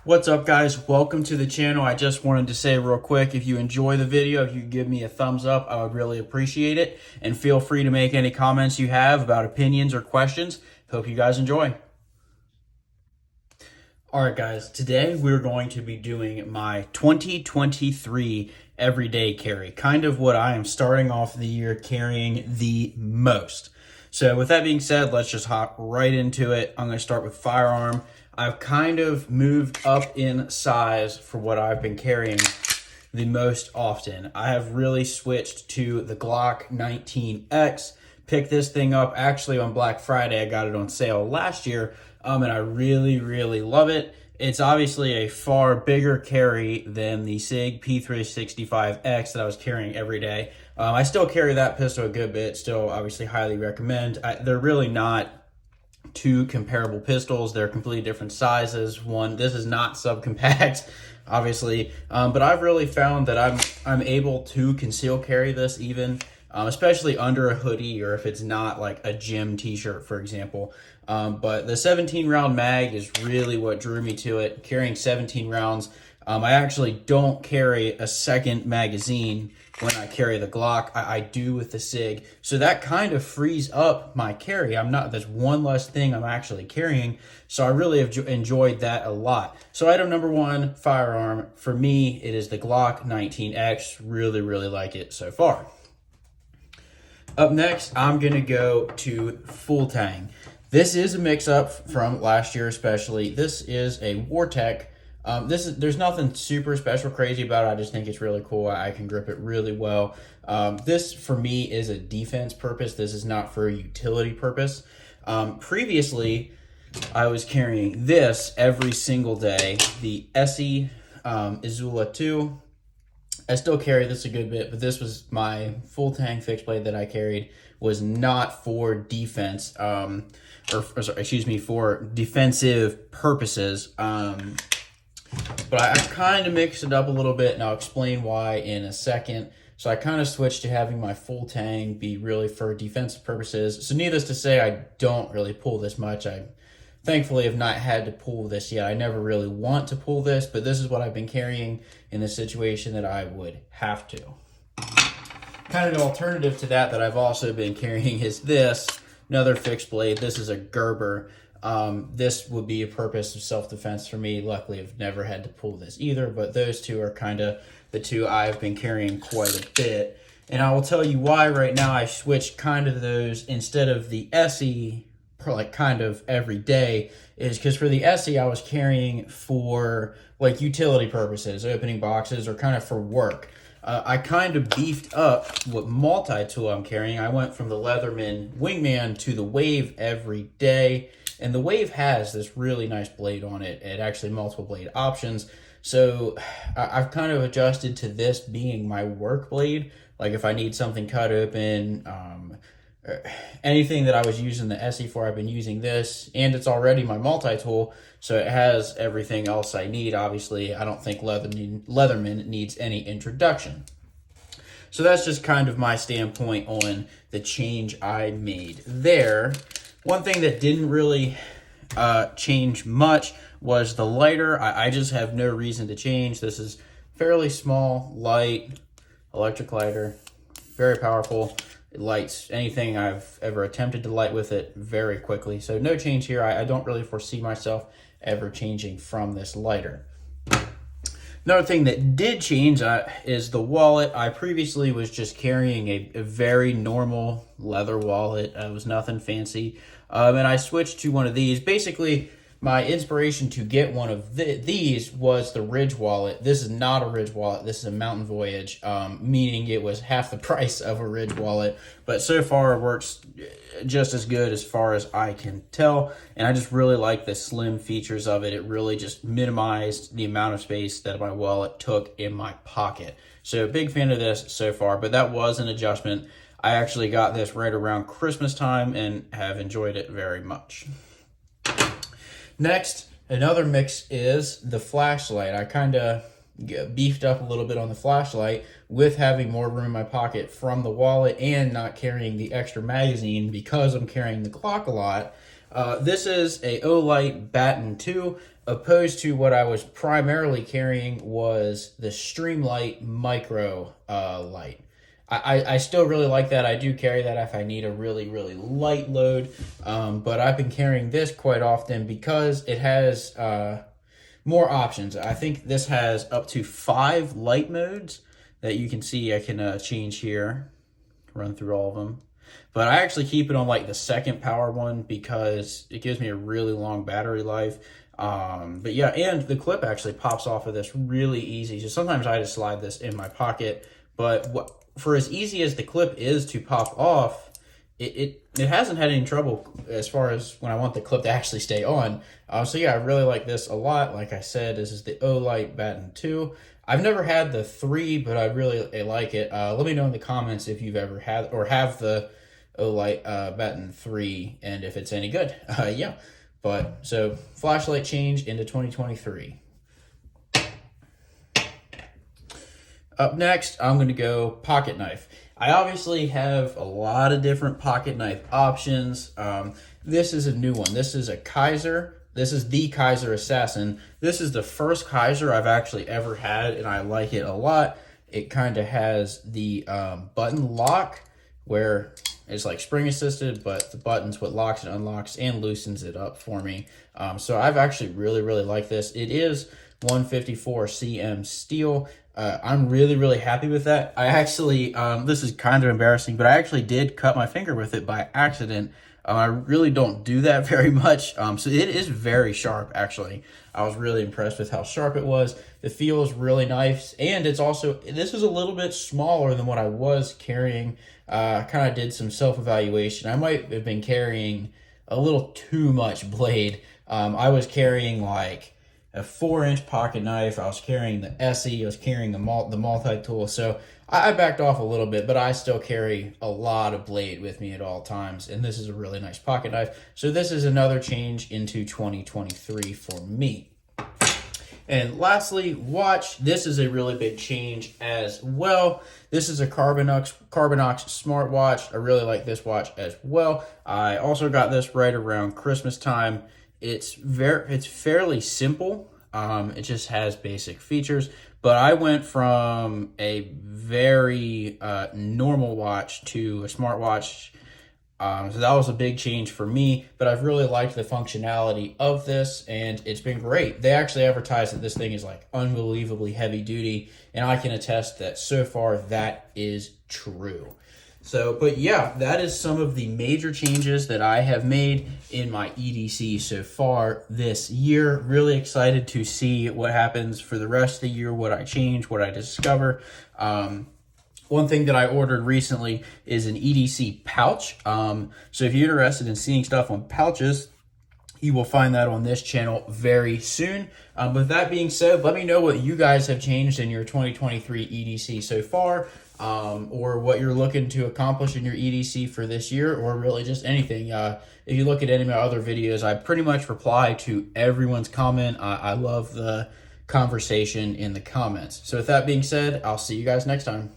What's up, guys? Welcome to the channel. I just wanted to say real quick, if you enjoy the video, if you could give me a thumbs up, I would really appreciate it. And feel free to make any comments you have about opinions or questions. Hope you guys enjoy. All right, guys, today we're going to be doing my 2023 everyday carry, kind of what I am starting off the year carrying the most. So with that being said, let's just hop right into it. I'm going to start with firearm. I've kind of moved up in size for what I've been carrying the most often. I have really switched to the Glock 19X. Picked this thing up actually on Black Friday. I got it on sale last year, and I really love it. It's obviously a far bigger carry than the SIG P365X that I was carrying every day. I still carry that pistol a good bit, still obviously highly recommend. They're really not two comparable pistols. They're completely different sizes. This is not subcompact, obviously, but I've really found that I'm able to conceal carry this even, especially under a hoodie or if it's not like a gym t-shirt, for example. But the 17 round mag is really what drew me to it. Carrying 17 rounds. I actually don't carry a second magazine when I carry the Glock. I do with the SIG. So that kind of frees up my carry. There's one less thing I'm actually carrying. So I really have enjoyed that a lot. So item number one, firearm. For me, it is the Glock 19X. Really like it so far. Up next, I'm going to go to full tang. This is a mix-up from last year especially. This is a Wartech. There's nothing super special crazy about it. I just think it's really cool. I can grip it really well. This, for me, is a defense purpose. This is not for a utility purpose. Previously, I was carrying this every single day, the Essie Izula 2. I still carry this a good bit, but this was my full tang fixed blade that I carried. Was not for defense, for defensive purposes. But I kind of mixed it up a little bit, and I'll explain why in a second. So I kind of switched to having my full tang be really for defensive purposes. So needless to say, I don't really pull this much. I thankfully have not had to pull this yet. I never really want to pull this, but this is what I've been carrying in the situation that I would have to. Kind of an alternative to that I've also been carrying is this, another fixed blade. This is a Gerber. This would be a purpose of self-defense for me. Luckily, I've never had to pull this either, but those two are kind of the two I've been carrying quite a bit. And I will tell you why right now I switched kind of those instead of the Essie for like kind of every day is because for the Essie I was carrying for like utility purposes, opening boxes, or kind of for work. I kind of beefed up what multi-tool I'm carrying. I went from the Leatherman Wingman to the Wave every day. And the Wave has this really nice blade on it. It actually multiple blade options. So I've kind of adjusted to this being my work blade. Like if I need something cut open, anything that I was using the Essie for, I've been using this. And it's already my multi-tool, so it has everything else I need. Obviously, I don't think Leatherman needs any introduction. So that's just kind of my standpoint on the change I made there. One thing that didn't really change much was the lighter. I just have no reason to change. This is fairly small, light, electric lighter, very powerful. It lights anything I've ever attempted to light with it very quickly. So no change here. I don't really foresee myself ever changing from this lighter. Another thing that did change is the wallet. I previously was just carrying a very normal leather wallet. It was nothing fancy. And I switched to one of these. Basically, my inspiration to get one of these was the Ridge wallet. This is not a Ridge wallet. This is a Mountain Voyage, meaning it was half the price of a Ridge wallet. But so far, it works just as good as far as I can tell. And I just really like the slim features of it. It really just minimized the amount of space that my wallet took in my pocket. So big fan of this so far, but that was an adjustment. I actually got this right around Christmas time and have enjoyed it very much. Next, another mix is the flashlight. I kind of beefed up a little bit on the flashlight with having more room in my pocket from the wallet and not carrying the extra magazine because I'm carrying the Glock a lot. This is a Olight Baton 2, opposed to what I was primarily carrying was the Streamlight Micro light. I still really like that. I do carry that if I need a really, really light load, but I've been carrying this quite often because it has more options. I think this has up to 5 light modes that you can see. I can change here, run through all of them. But I actually keep it on like the second power one because it gives me a really long battery life. But yeah, and the clip actually pops off of this really easy. So sometimes I just slide this in my pocket, but for as easy as the clip is to pop off, it hasn't had any trouble as far as when I want the clip to actually stay on. So yeah, I really like this a lot. Like I said, this is the Olight Baton 2. I've never had the 3, but I really like it. Let me know in the comments if you've ever had or have the Olight Baton 3 and if it's any good. Yeah, but so flashlight change into 2023. Up next, I'm going to go pocket knife. I obviously have a lot of different pocket knife options. This is a new one. This is a Kaiser. This is the Kaiser Assassin. This is the first Kaiser I've actually ever had, and I like it a lot. It kind of has the button lock where it's like spring assisted, but the button's what locks and unlocks and loosens it up for me. So I've actually really, really liked this. It is 154 cm steel. I'm really, really happy with that. I actually, this is kind of embarrassing, but I actually did cut my finger with it by accident. I really don't do that very much. So it is very sharp, actually. I was really impressed with how sharp it was. The feel is really nice. And it's also, this is a little bit smaller than what I was carrying. I kind of did some self-evaluation. I might have been carrying a little too much blade. I was carrying like a 4-inch pocket knife. I was carrying the SE. I was carrying the multi-tool. So I backed off a little bit, but I still carry a lot of blade with me at all times. And this is a really nice pocket knife. So this is another change into 2023 for me. And lastly, watch. This is a really big change as well. This is a Carbinox Smartwatch. I really like this watch as well. I also got this right around Christmas time. It's fairly simple. It just has basic features, but I went from a very normal watch to a smartwatch. So that was a big change for me, but I've really liked the functionality of this, and it's been great. They actually advertise that this thing is like unbelievably heavy duty, and I can attest that so far that is true. So, but yeah, that is some of the major changes that I have made in my EDC so far this year. Really excited to see what happens for the rest of the year, what I change, what I discover. One thing that I ordered recently is an EDC pouch. So if you're interested in seeing stuff on pouches, you will find that on this channel very soon. With that being said, let me know what you guys have changed in your 2023 EDC so far, or what you're looking to accomplish in your EDC for this year, or really just anything. If you look at any of my other videos, I pretty much reply to everyone's comment. I love the conversation in the comments. So with that being said, I'll see you guys next time.